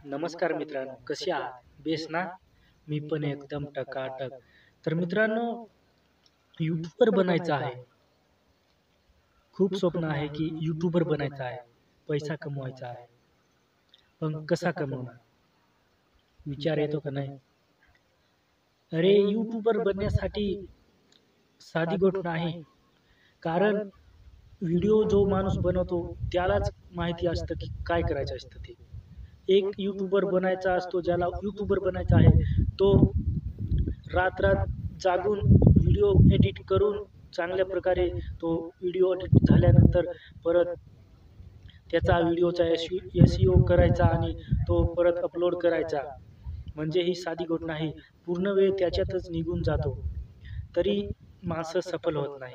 नमस्कार मित्रांनो, कसे आहात? बेस ना? मी पण एकदम टकाटक. तर मित्रांनो, यूट्यूबर बनायचं आहे. खूप स्वप्न आहे की यूट्यूबर बनायचं आहे. पैसा कमवायचा आहे. पण कसा कमवणार? विचार येतो का नाही? अरे, यूट्यूबर बनण्यासाठी साधी गोष्ट नाही. कारण व्हिडिओ जो माणूस बनवतो त्यालाच माहिती असतं की काय करायचं असतं ते. एक यूट्यूबर बनायचा असतो, ज्याला यूट्यूबर बनायचा आहे, तो रात्र-रात जागून व्हिडिओ एडिट करून चांगल्या प्रकारे तो व्हिडिओ एडिट झाल्यानंतर परत त्याचा व्हिडिओचा एस-ई-ओ करायचा आणि तो परत अपलोड करायचा. म्हणजे ही साधी गोष्ट नाही. पूर्ण वेळ त्याच्यातच निघून जातो. तरी माणसं सफल होत नाही.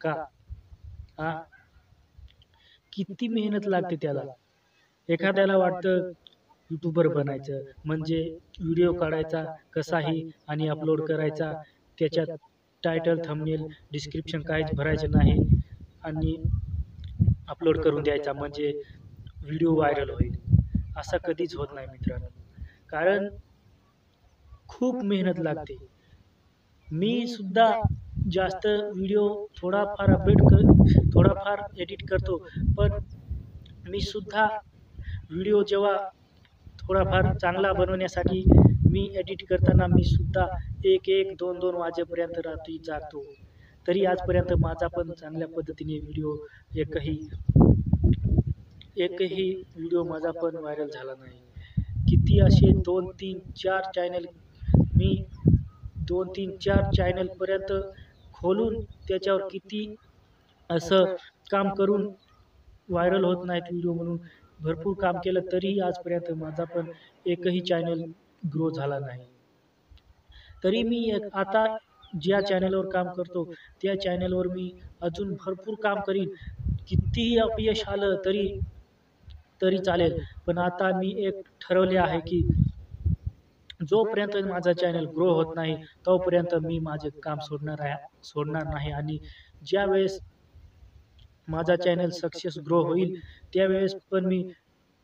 का? हां? किती मेहनत लागते त्याला. एखाद्याला वाटतं यूट्यूबर बनायचं म्हणजे व्हिडिओ काढायचा कसाही आणि अपलोड करायचा. त्याच्यात टायटल, थंबनेल, डिस्क्रिप्शन काहीच भरायचं नाही आणि अपलोड करून द्यायचा म्हणजे व्हिडिओ व्हायरल होईल. असं कधीच होत नाही मित्रांनो. कारण खूप मेहनत लागते. मी सुद्धा जास्त व्हिडिओ थोडाफार एडिट करतो. पण मी सुद्धा व्हिडिओ जेव्हा थोडाफार चांगला बनवण्यासाठी मी एडिट करताना मी सुद्धा 1-1, 2-2 वाजेपर्यंत रात्री जागतो. तरी आजपर्यंत माझा पण चांगल्या पद्धतीने एकही एकही व्हिडिओ माझा पण व्हायरल झाला नाही. किती असे 2, 3, 4 चॅनल मी 2, 3, 4 चॅनलपर्यंत खोलून त्याच्यावर किती असं काम करून व्हायरल होत नाहीत व्हिडिओ म्हणून भरपूर काम केलं तरीही आजपर्यंत माझा पण एकही चॅनल ग्रो झाला नाही. तरी मी आता ज्या चॅनलवर काम करतो त्या चॅनलवर मी अजून भरपूर काम करीन. कितीही अपयश आलं तरी तरी चालेल. पण आता मी एक ठरवले आहे की जोपर्यंत माझा चॅनल ग्रो होत नाही, तोपर्यंत मी माझे काम सोडणार नाही आणि ज्यावेळेस माझा चॅनल सक्सेस ग्रो होईल, त्यावेळेस पण मी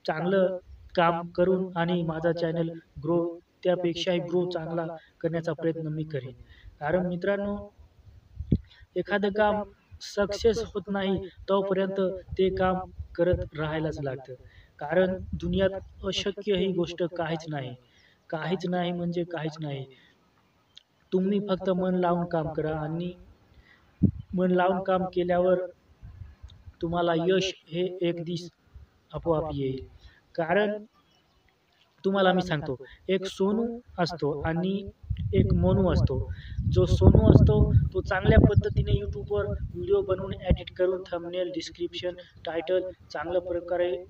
चांगलं काम करून आणि माझा चॅनल ग्रो त्यापेक्षाही ग्रो चांगला करण्याचा प्रयत्न मी करेन. कारण मित्रांनो, एखादं काम सक्सेस होत नाही, तोपर्यंत ते काम करत राहायलाच लागतं. कारण दुनियात अशक्य ही गोष्ट काहीच नाही. काहीच नाही म्हणजे काहीच नाही. तुम्ही फक्त मन लावून काम करा आणि मन लावून काम केल्यावर तुम्हाला यश हे एक दिवस आपोआप येईल. कारण तुम्हाला मी सांगतो, एक सोनू असतो आणि एक मोनू असतो. जो सोनू असतो, तो चांगल्या पद्धतीने YouTubeवर व्हिडिओ बनवून एडिट करून थंबनेल, डिस्क्रिप्शन, टायटल चांगल्या प्रकारे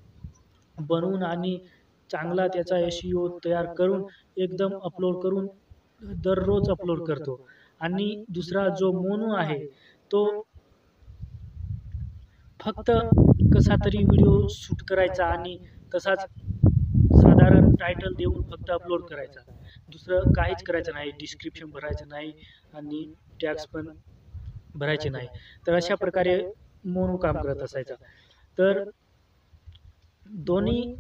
बनवून आणि चांगला त्याचा एस-ई-ओ तयार करून एकदम अपलोड करून दररोज अपलोड करतो. आणि दुसरा जो मोनू आहे, तो फक्त कसा तरी व्हिडिओ शूट करायचा आणि तसाच साधारण टायटल देऊन फक्त अपलोड करायचा. दुसरं काहीच करायचं नाही. डिस्क्रिप्शन भरायचं नाही आणि टॅग्स पण भरायचे नाही. तर अशा प्रकारे मोनू काम करत असायचा. तर दोन्ही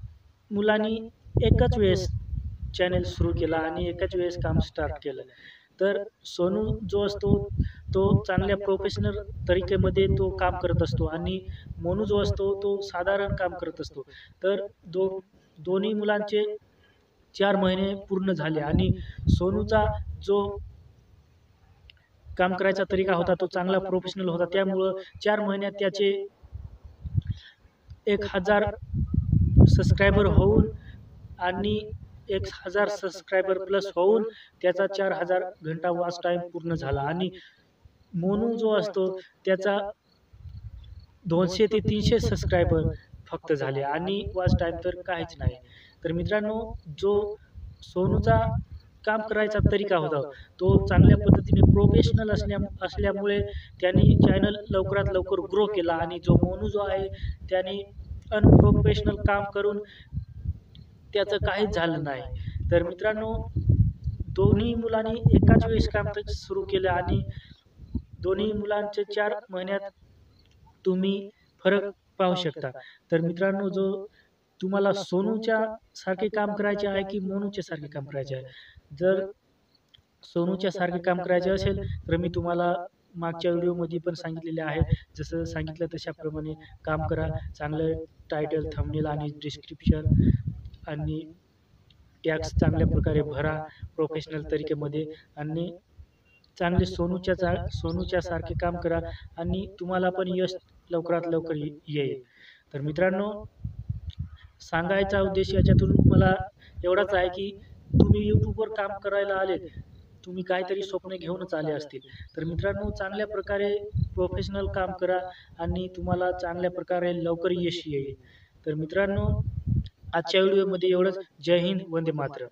मुलांनी एकाच वेळेस चॅनल सुरू केला आणि एकाच वेळेस काम स्टार्ट केलं. तर सोनू जो असतो, तो चांगल्या प्रोफेशनल तरीकेमध्ये तो काम करत असतो आणि मोनू जो असतो, तो साधारण काम करत असतो. तर दोन्ही मुलांचे 4 महिने पूर्ण झाले आणि सोनूचा जो काम करायचा तरीका होता, तो चांगला प्रोफेशनल होता. त्यामुळं 4 महिन्यात त्याचे 1000 सबस्क्रायबर होऊन आणि 1000 सबस्क्रायबर प्लस होऊन त्याचा 4000 घंटा वॉच टाईम पूर्ण झाला आणि मोनू जो असतो त्याचा 200 ते 300 सबस्क्रायबर फक्त झाले आणि वॉच टाईम तर काहीच नाही. तर मित्रांनो, जो सोनूचा काम करायचा तरीका होता, तो चांगल्या पद्धतीने प्रोफेशनल असल्यामुळे त्यांनी चॅनल लवकरात लवकर ग्रो केला आणि जो मोनू जो आहे, त्याने अनप्रोफेशनल काम करून त्याचं काहीच झालं नाही. तर मित्रांनो, दोन्ही मुलांनी एकाच वेळेस काम सुरू केलं आणि दोन्ही मुलांचे 4 महिन्यात तुम्ही फरक पाहू शकता. तर मित्रांनो, जो तुम्हाला सोनूच्या सारखे काम करायचे आहे की मोनूच्या सारखे काम करायचे आहे? जर सोनूच्या सारखे काम करायचे असेल तर मी तुम्हाला मागच्या व्हिडिओमध्ये पण सांगितलेले आहे. जसं सांगितलं तशाप्रमाणे काम करा. चांगलं टायटल, थंबनेल आणि डिस्क्रिप्शन आणि टॅग्स चांगल्या प्रकारे भरा प्रोफेशनल तरीकेमध्ये आणि चांगले सोनूच्या सारखे काम करा आणि तुम्हाला पण यश लवकरात लवकर येईल. तर मित्रांनो, सांगायचा उद्देश याच्यातून मला एवढाच आहे की तुम्ही YouTubeवर काम करायला आले, तुम्ही काहीतरी स्वप्न घेऊनच आले असतील. तर मित्रांनो, चांगल्या प्रकारे प्रोफेशनल काम करा आणि तुम्हाला चांगल्या प्रकारे लवकर यश येईल. तर मित्रांनो, आजच्या व्हिडिओमध्ये एवढंच. जय हिंद, वंदे मातरम.